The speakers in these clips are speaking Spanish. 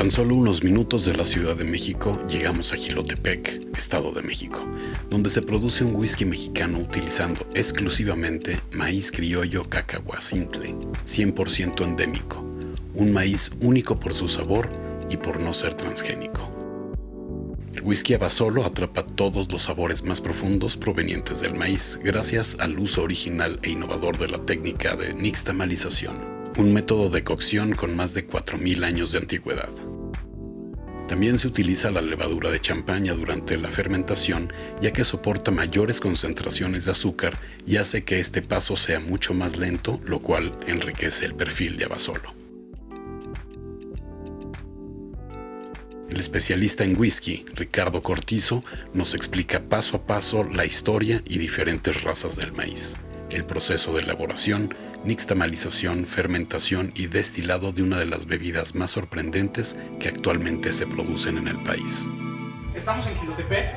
tan solo unos minutos de la Ciudad de México llegamos a Jilotepec, Estado de México, donde se produce un whisky mexicano utilizando exclusivamente maíz criollo cacahuacintle, 100% endémico, un maíz único por su sabor y por no ser transgénico. El whisky Abasolo atrapa todos los sabores más profundos provenientes del maíz gracias al uso original e innovador de la técnica de nixtamalización, un método de cocción con más de 4.000 años de antigüedad. También se utiliza la levadura de champaña durante la fermentación, ya que soporta mayores concentraciones de azúcar y hace que este paso sea mucho más lento, lo cual enriquece el perfil de Abasolo. El especialista en whisky, Ricardo Cortizo, nos explica paso a paso la historia y diferentes razas del maíz, el proceso de elaboración, nixtamalización, fermentación y destilado de una de las bebidas más sorprendentes que actualmente se producen en el país. Estamos en Jilotepec.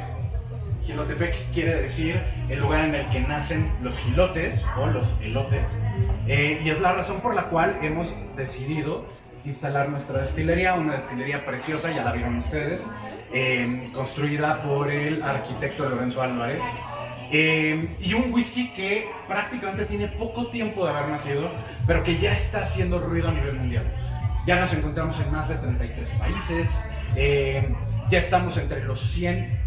Jilotepec quiere decir el lugar en el que nacen los jilotes o los elotes, y es la razón por la cual hemos decidido instalar nuestra destilería, una destilería preciosa, ya la vieron ustedes, construida por el arquitecto Lorenzo Álvarez. Y un whisky que prácticamente tiene poco tiempo de haber nacido, pero que ya está haciendo ruido a nivel mundial. Ya nos encontramos en más de 33 países, ya estamos entre los 100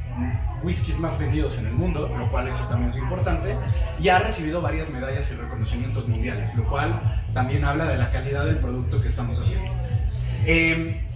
whiskies más vendidos en el mundo, lo cual eso también es importante, y ha recibido varias medallas y reconocimientos mundiales, lo cual también habla de la calidad del producto que estamos haciendo.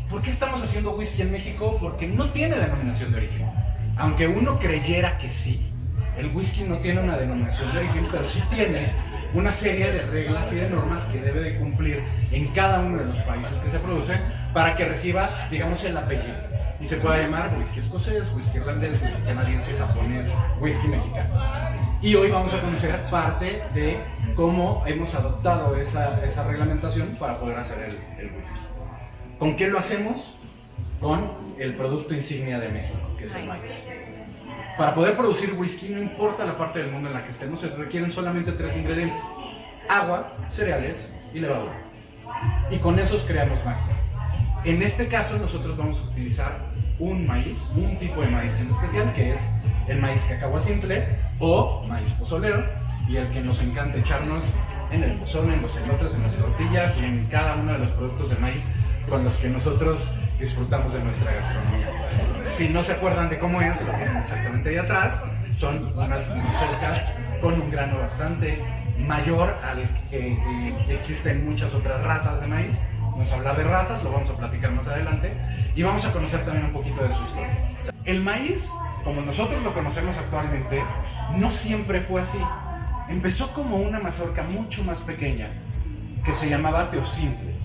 ¿Por qué estamos haciendo whisky en México? Porque no tiene denominación de origen, aunque uno creyera que sí. El whisky no tiene una denominación de origen, pero sí tiene una serie de reglas y de normas que debe de cumplir en cada uno de los países que se producen para que reciba, digamos, el apellido. Y se pueda llamar whisky escocés, whisky irlandés, whisky canadiense, japonés, whisky mexicano. Y hoy vamos a conocer parte de cómo hemos adoptado esa reglamentación para poder hacer el whisky. ¿Con qué lo hacemos? Con el producto insignia de México, que es el maíz. Para poder producir whisky, no importa la parte del mundo en la que estemos, se requieren solamente 3 ingredientes: agua, cereales y levadura. Y con esos creamos magia. En este caso, nosotros vamos a utilizar un maíz, un tipo de maíz en especial, que es el maíz cacahuacintle o maíz pozolero, y el que nos encanta echarnos en el pozole, en los elotes, en las tortillas y en cada uno de los productos de maíz con los que nosotros disfrutamos de nuestra gastronomía. Si no se acuerdan de cómo es, lo tienen exactamente ahí atrás. Son unas mazorcas con un grano bastante mayor al que existen muchas otras razas de maíz. Vamos a hablar de razas, lo vamos a platicar más adelante, y vamos a conocer también un poquito de su historia. El maíz, como nosotros lo conocemos actualmente, no siempre fue así. Empezó como una mazorca mucho más pequeña que se llamaba teocintle.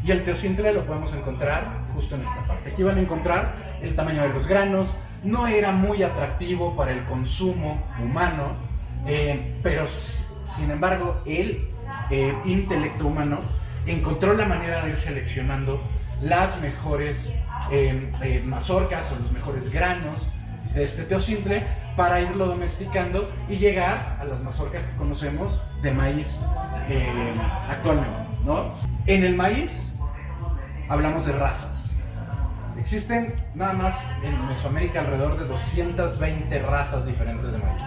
Y el teocintle lo podemos encontrar justo en esta parte. Aquí van a encontrar el tamaño de los granos. No era muy atractivo para el consumo humano, pero sin embargo el intelecto humano encontró la manera de ir seleccionando las mejores mazorcas o los mejores granos de este teocintle para irlo domesticando y llegar a las mazorcas que conocemos de maíz actualmente, ¿no? En el maíz hablamos de razas. Existen nada más en Mesoamérica alrededor de 220 razas diferentes de maíz,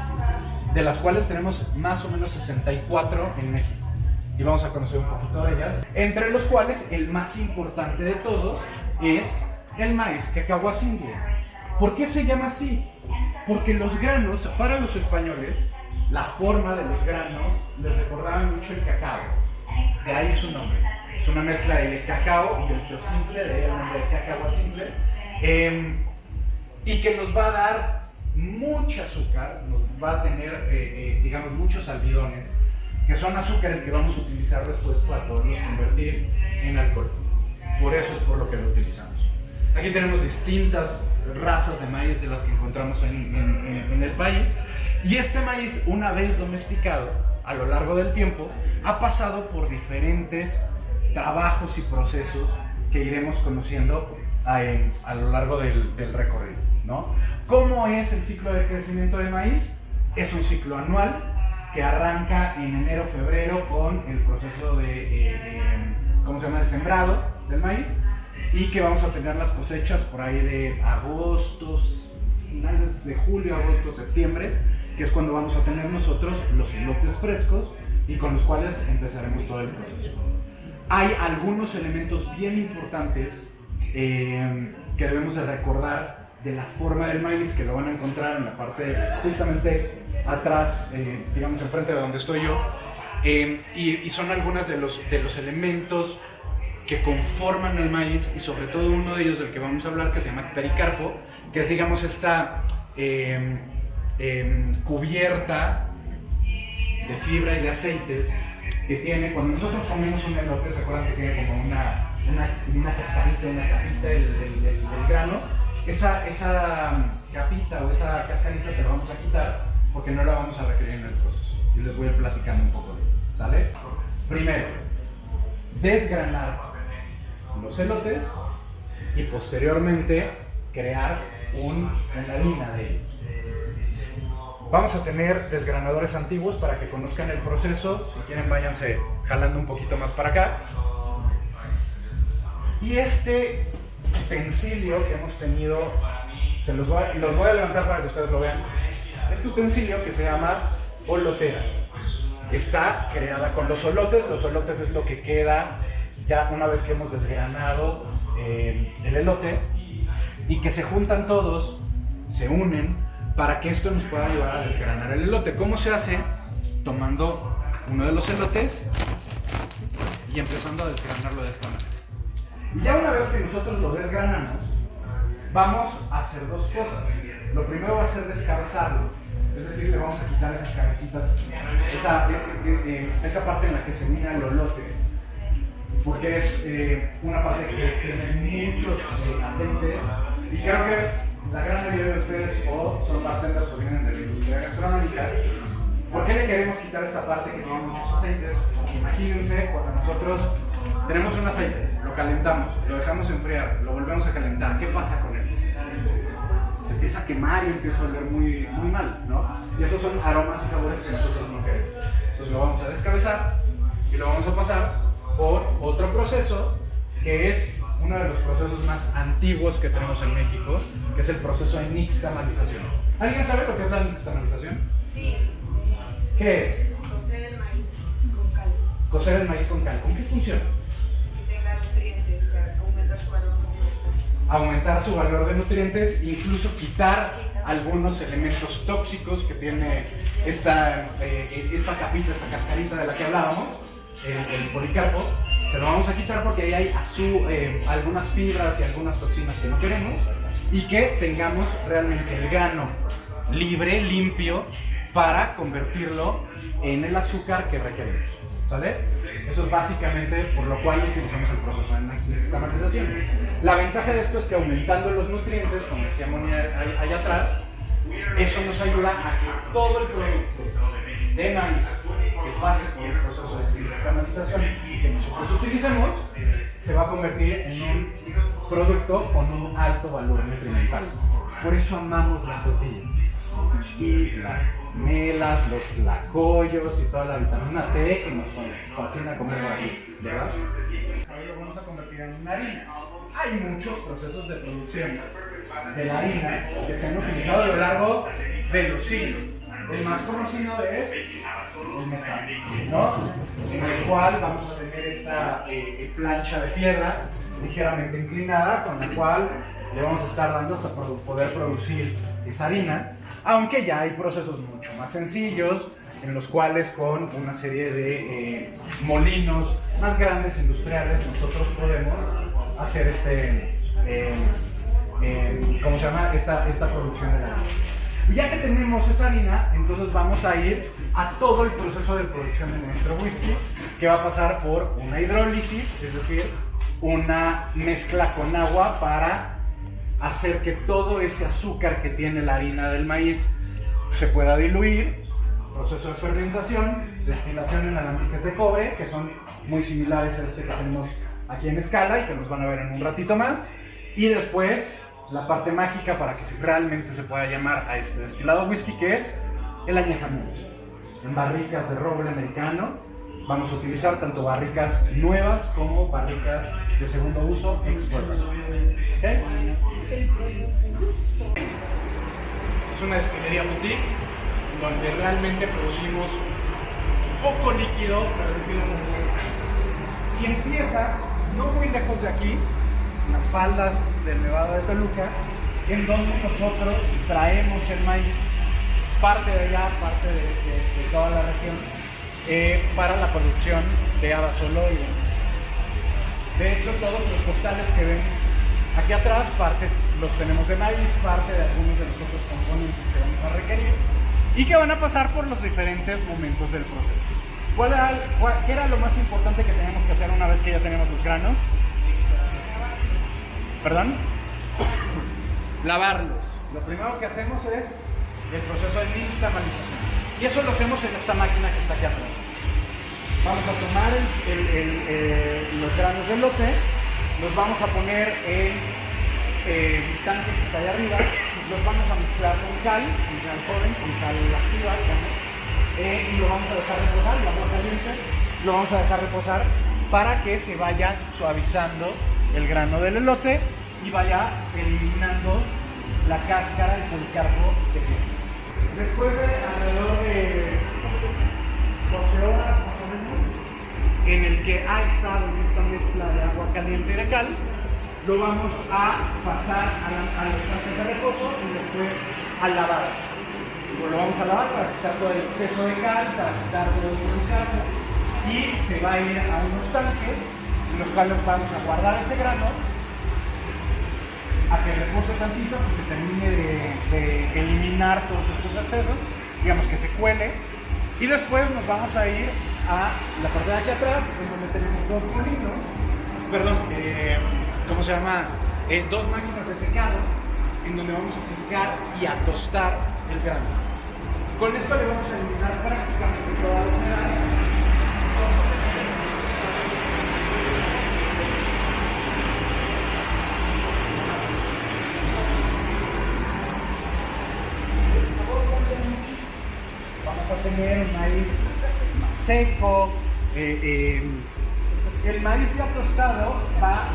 de las cuales tenemos más o menos 64 en México. Y vamos a conocer un poquito de ellas, entre los cuales el más importante de todos es el maíz cacahuacintle. ¿Por qué se llama así? Porque los granos, para los españoles, la forma de los granos les recordaba mucho el cacao. De ahí su nombre. Es una mezcla del cacao y el teocintle, de ahí el nombre de cacahuacintle, y que nos va a dar mucho azúcar, nos va a tener, digamos, muchos almidones, que son azúcares que vamos a utilizar después para poderlos convertir en alcohol. Por eso es por lo que lo utilizamos. Aquí tenemos distintas razas de maíz de las que encontramos en el país, y este maíz, una vez domesticado a lo largo del tiempo, ha pasado por diferentes trabajos y procesos que iremos conociendo a lo largo del recorrido, ¿no? ¿Cómo es el ciclo de crecimiento de maíz? Es un ciclo anual que arranca en enero-febrero con el proceso de, de sembrado del maíz, y que vamos a tener las cosechas por ahí de finales de julio, agosto, septiembre, que es cuando vamos a tener nosotros los elotes frescos y con los cuales empezaremos todo el proceso. Hay algunos elementos bien importantes que debemos de recordar de la forma del maíz, que lo van a encontrar en la parte justamente atrás, digamos enfrente de donde estoy yo, y son algunos de los elementos que conforman el maíz, y sobre todo uno de ellos del que vamos a hablar, que se llama pericarpo, que es, digamos, esta cubierta de fibra y de aceites que tiene. Cuando nosotros comemos un elote, ¿se acuerdan que tiene como una cascarita, una capita del grano? Esa capita o esa cascarita se la vamos a quitar porque no la vamos a requerir en el proceso. Yo les voy a ir platicando un poco de ello, ¿sale? Primero, desgranar los elotes y posteriormente crear una harina de ellos. Vamos a tener desgranadores antiguos para que conozcan el proceso. Si quieren, váyanse jalando un poquito más para acá. Y este utensilio que hemos tenido, los voy a levantar para que ustedes lo vean. Este utensilio que se llama olotera está creada con los olotes. Los olotes es lo que queda ya una vez que hemos desgranado el elote, y que se juntan todos, se unen para que esto nos pueda ayudar a desgranar el elote. ¿Cómo se hace? Tomando uno de los elotes y empezando a desgranarlo de esta manera. Y ya una vez que nosotros lo desgranamos, vamos a hacer dos cosas. Lo primero va a ser descabezarlo, es decir, le vamos a quitar esas cabecitas, esa parte en la que se une el olote, porque es una parte que tiene muchos aceites, y creo que la gran mayoría de ustedes o son bartenders o vienen de la industria gastronómica. ¿Por qué le queremos quitar esta parte que tiene muchos aceites? Porque imagínense cuando nosotros tenemos un aceite, lo calentamos, lo dejamos enfriar, lo volvemos a calentar, ¿qué pasa con él? Se empieza a quemar y empieza a oler muy, muy mal, ¿no? Y esos son aromas y sabores que nosotros no queremos. Entonces lo vamos a descabezar y lo vamos a pasar por otro proceso, que es uno de los procesos más antiguos que tenemos en México, que es el proceso de nixtamalización. ¿Alguien sabe lo que es la nixtamalización? Sí. ¿Qué es? Cocer el maíz con cal. Cocer el maíz con cal. ¿Con qué funciona? Que tenga nutrientes, aumenta su valor nutrimental. Aumentar su valor de nutrientes, incluso quitar algunos elementos tóxicos que tiene esta capita, esta cascarita de la que hablábamos, el policarpo. Se lo vamos a quitar porque ahí hay algunas fibras y algunas toxinas que no queremos, y que tengamos realmente el grano libre, limpio, para convertirlo en el azúcar que requerimos, ¿sale? Eso es básicamente por lo cual utilizamos el proceso de nixtamalización. La ventaja de esto es que aumentando los nutrientes, como decía Moni allá atrás, eso nos ayuda a que todo el producto de maíz que pase por el proceso de nixtamalización que nosotros utilicemos se va a convertir en un producto con un alto valor nutrimental. Por eso amamos las tortillas y las melas, los tlacoyos y toda la vitamina T que nos fascina comer por aquí, ¿verdad? Ahora lo vamos a convertir en una harina. Hay muchos procesos de producción de la harina que se han utilizado a lo largo de los siglos. El más conocido es el metal, ¿no? En el cual vamos a tener esta plancha de piedra ligeramente inclinada, con la cual le vamos a estar dando hasta poder producir esa harina, aunque ya hay procesos mucho más sencillos en los cuales con una serie de molinos más grandes industriales nosotros podemos hacer ¿cómo se llama? Esta producción de la harina. Y ya que tenemos esa harina, entonces vamos a ir a todo el proceso de producción de nuestro whisky, que va a pasar por una hidrólisis, es decir, una mezcla con agua para hacer que todo ese azúcar que tiene la harina del maíz se pueda diluir, proceso de fermentación, destilación en alambiques de cobre, que son muy similares a este que tenemos aquí en escala y que nos van a ver en un ratito más, y después la parte mágica para que realmente se pueda llamar a este destilado whisky, que es el añejamiento en barricas de roble americano, vamos a utilizar tanto barricas nuevas como barricas de segundo uso expuestas. ¿Okay? Es una destilería boutique donde realmente producimos poco líquido, pero líquido muy bueno. Y empieza no muy lejos de aquí, en las faldas del Nevado de Toluca, en donde nosotros traemos el maíz, parte de allá, parte de toda la región, para la producción de abasolo y demás. De hecho, todos los costales que ven aquí atrás, parte los tenemos de maíz, parte de algunos de los otros componentes que vamos a requerir y que van a pasar por los diferentes momentos del proceso. ¿Qué era lo más importante que teníamos que hacer una vez que ya tenemos los granos? ¿Perdón? Lavarlos. Lo primero que hacemos es el proceso de nixtamalización. Y eso lo hacemos en esta máquina que está aquí atrás. Vamos a tomar los granos de elote, los vamos a poner en el tanque que está allá arriba, los vamos a mezclar con cal joven, con cal activa, y lo vamos a dejar reposar, el agua caliente, lo vamos a dejar reposar para que se vaya suavizando el grano del elote y vaya eliminando la cáscara, el policarpo que tiene. Después de alrededor de 12 horas más o menos, en el que ha estado en esta mezcla de agua caliente y de cal, lo vamos a pasar a los tanques de reposo y después al lavado. Lo vamos a lavar para quitar todo el exceso de cal, para quitar todo el policarpo, y se va a ir a unos tanques en los cuales vamos a guardar ese grano a que repose tantito, que se termine de eliminar todos estos excesos, digamos que se cuele, y después nos vamos a ir a la parte de aquí atrás, en donde tenemos dos molinos, ¿cómo se llama? Dos máquinas de secado, en donde vamos a secar y a tostar el grano. Con esto le vamos a eliminar prácticamente toda la humedad. Vamos a tener un maíz más seco. El maíz ya tostado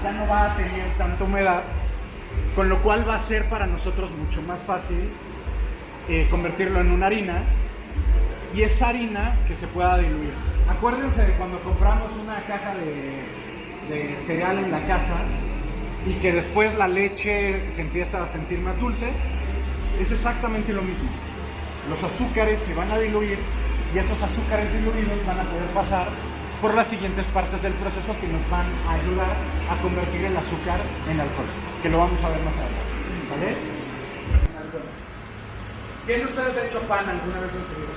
ya no va a tener tanta humedad, con lo cual va a ser para nosotros mucho más fácil convertirlo en una harina, y esa harina que se pueda diluir. Acuérdense de cuando compramos una caja de cereal en la casa y que después la leche se empieza a sentir más dulce. Es exactamente lo mismo. Los azúcares se van a diluir y esos azúcares diluidos van a poder pasar por las siguientes partes del proceso que nos van a ayudar a convertir el azúcar en alcohol, que lo vamos a ver más adelante. ¿Sale? ¿Quién de ustedes ha hecho pan alguna vez en su vida?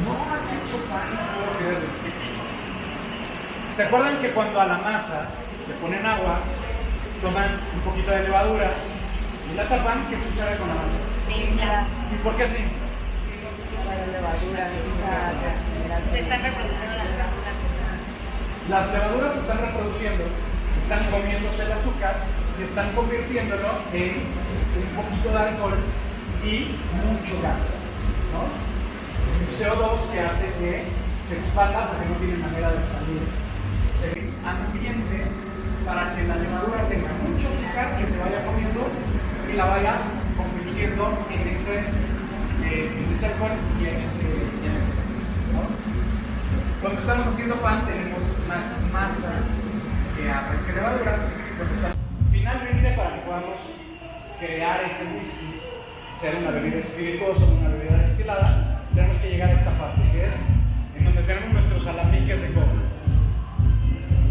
No has hecho pan, no puedo creerlo. ¿Se acuerdan que cuando a la masa le ponen agua, toman un poquito de levadura y la tapan? ¿Qué sucede con la masa? ¿Y por qué así? La levadura se están reproduciendo las levaduras. Las levaduras se están reproduciendo, están comiéndose el azúcar y están convirtiéndolo en un poquito de alcohol y mucho gas, ¿no? Un CO2 que hace que se expanda porque no tiene manera de salir. Se ambiente para que la levadura tenga mucho azúcar que se vaya comiendo y la vaya convirtiendo en ese alcohol y en ese gas, ¿no? Cuando estamos haciendo pan tenemos más masa que levadura. Finalmente, para que podamos crear ese whisky, ser una bebida espirituosa, una bebida destilada, tenemos que llegar a esta parte, que es en donde tenemos nuestros alambiques de cobre.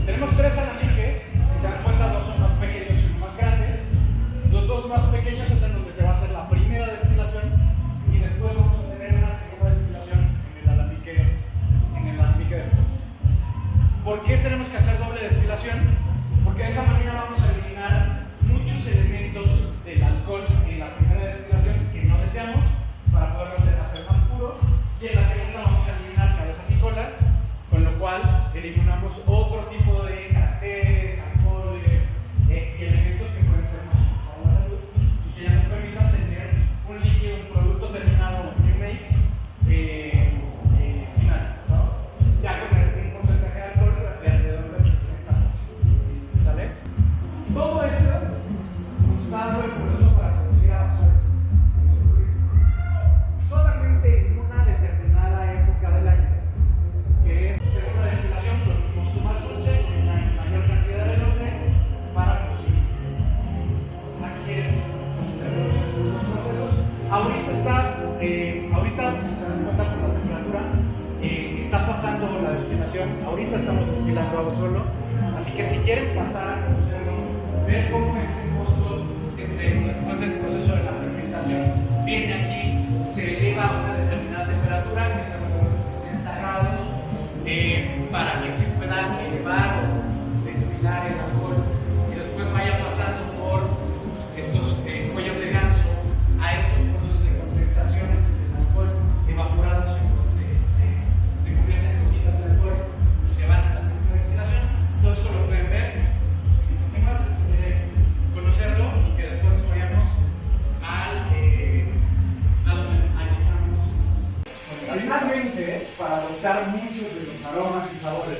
Tenemos tres alambiques, si se dan cuenta, dos son más pequeños y uno más grande. Los dos más pequeños es en donde se va a hacer la primera destilación y después vamos a tener una segunda destilación en el alambique de cobre. ¿Por qué tenemos que hacer doble destilación? Porque de esa manera vamos a eliminar muchos elementos del alcohol en la primera destilación que no deseamos para poderlos hacer más puros, y en la segunda vamos a eliminar cabezas y colas, con lo cual eliminamos otro tipo de características Navasolo. Así que si quieren pasar a conocerlo, ver cómo este mosto después del proceso de la fermentación viene aquí, se eleva a una determinada temperatura, que es alrededor de 70 grados, para que se pueda elevar o destilar el alcohol y después vaya pasando por estos cuellos de ganso a estos procesos de condensación del alcohol evaporado se convierten en gotitas de alcohol y se van a la segunda destilación. Todo esto lo pueden ver. ¿Qué más les quiere conocerlo? Y que después nos vayamos a donde llegamos. Finalmente, para adoptar muchos de los aromas y sabores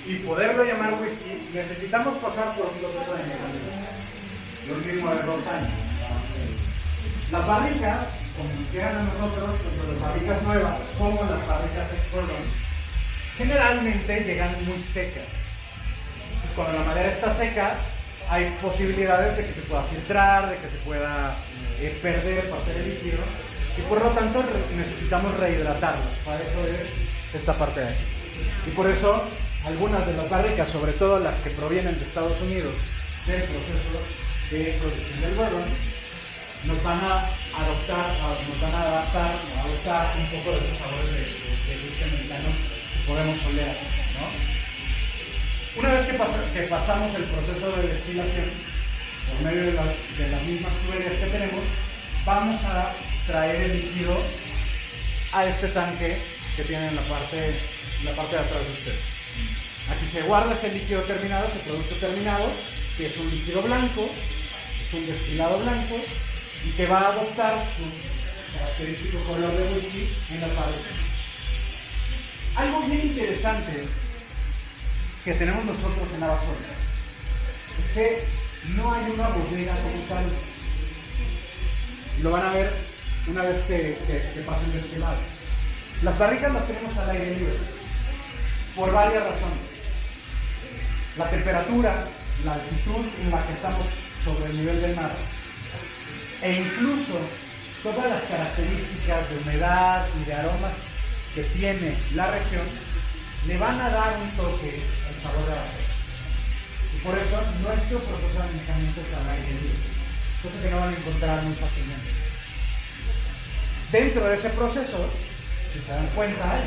y poderlo llamar whisky, necesitamos pasar por un proceso de añejamiento, de un mínimo de 2 años. Las barricas, como nos quedan a nosotros, tanto las barricas nuevas como las barricas ex-bourbon, generalmente llegan muy secas. Y cuando la madera está seca, hay posibilidades de que se pueda filtrar, de que se pueda perder parte del líquido, y por lo tanto necesitamos rehidratarlas. Para eso es esta parte de aquí. Y por eso algunas de las barricas, sobre todo las que provienen de Estados Unidos del proceso de producción del bourbon, nos van a adaptar un poco de los sabores de whisky americano que podemos oler, ¿no? Una vez que pasamos el proceso de destilación por medio de las mismas tuberías que tenemos, vamos a traer el líquido a este tanque que tiene en la parte de atrás de ustedes. Aquí se guarda ese líquido terminado, ese producto terminado, que es un líquido blanco, es un destilado blanco, y que va a adoptar su característico color de whisky en la fábrica. Algo bien interesante que tenemos nosotros en Navasolo es que no hay una bodega como tal. Lo van a ver una vez que pasen de este lado. Las barricas las tenemos al aire libre por varias razones. La temperatura, la altitud en la que estamos sobre el nivel del mar, e incluso todas las características de humedad y de aromas que tiene la región le van a dar un toque al sabor de la cerveza. Y por eso nuestro proceso de añejamiento es al aire libre, cosa que no van a encontrar muy fácilmente. Dentro de ese proceso, si se dan cuenta,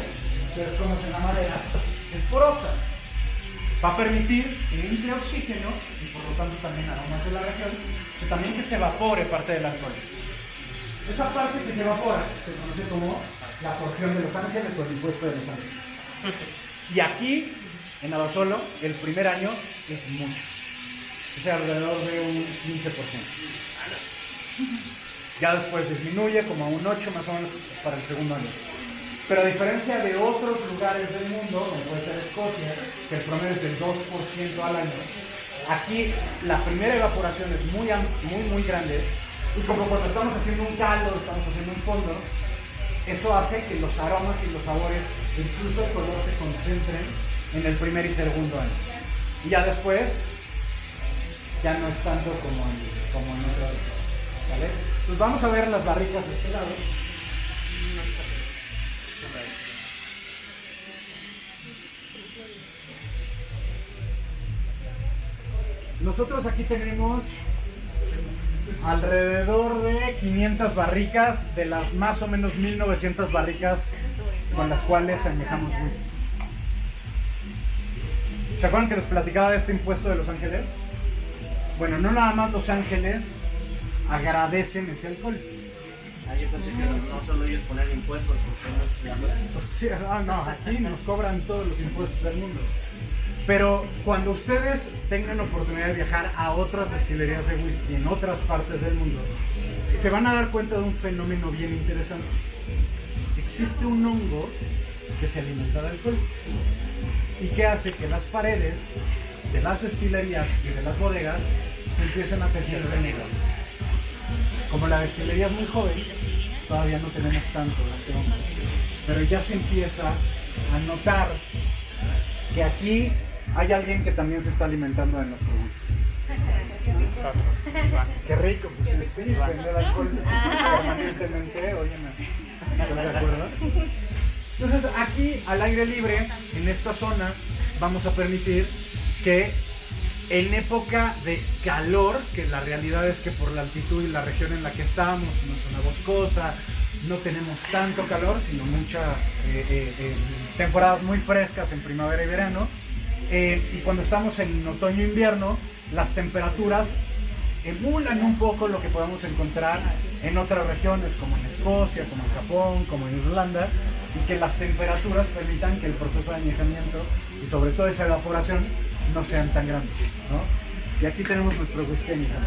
ustedes conocen la madera, es porosa. Va a permitir que entre oxígeno y por lo tanto también aromas de la región, que también que se evapore parte del alcohol. Esa parte que se evapora se conoce como la porción de Los Ángeles o el impuesto de Los Ángeles. Y aquí, en Navasolo, el primer año es mucho. Es alrededor de un 15%. Ya después disminuye como a un 8 más o menos para el segundo año. Pero a diferencia de otros lugares del mundo, como puede ser Escocia, que el promedio es del 2% al año, aquí la primera evaporación es muy grande, y como cuando estamos haciendo un caldo, estamos haciendo un fondo, eso hace que los aromas y los sabores, incluso el color, se concentren en el primer y segundo año. Y ya después, ya no es tanto como en otro, ¿vale? Pues vamos a ver las barricas de este lado. Nosotros aquí tenemos alrededor de 500 barricas de las más o menos 1900 barricas con las cuales añejamos whisky. ¿Se acuerdan que les platicaba de este impuesto de Los Ángeles? Bueno, no nada más Los Ángeles agradecen ese alcohol. Yo pensé que no solo ellos ponen impuestos, porque no, aquí nos cobran todos los impuestos del mundo. Pero cuando ustedes tengan oportunidad de viajar a otras destilerías de whisky en otras partes del mundo, se van a dar cuenta de un fenómeno bien interesante. Existe un hongo que se alimenta de alcohol y que hace que las paredes de las destilerías y de las bodegas se empiecen a tener negro. Como la destilería es muy joven, todavía no tenemos tanto de este hongo, pero ya se empieza a notar que aquí hay alguien que también se está alimentando de nuestro whisky. Qué rico, pues sí, vender alcohol permanentemente, óyeme, ¿estás de acuerdo? Entonces aquí, al aire libre, en esta zona vamos a permitir que en época de calor, que la realidad es que por la altitud y la región en la que estamos, una zona boscosa, no tenemos tanto calor, sino muchas temporadas muy frescas en primavera y verano. Y cuando estamos en otoño e invierno, las temperaturas emulan un poco lo que podemos encontrar en otras regiones, como en Escocia, como en Japón, como en Irlanda, y que las temperaturas permitan que el proceso de añejamiento y sobre todo esa evaporación no sean tan grandes, ¿no? Y aquí tenemos nuestro whisky añejado.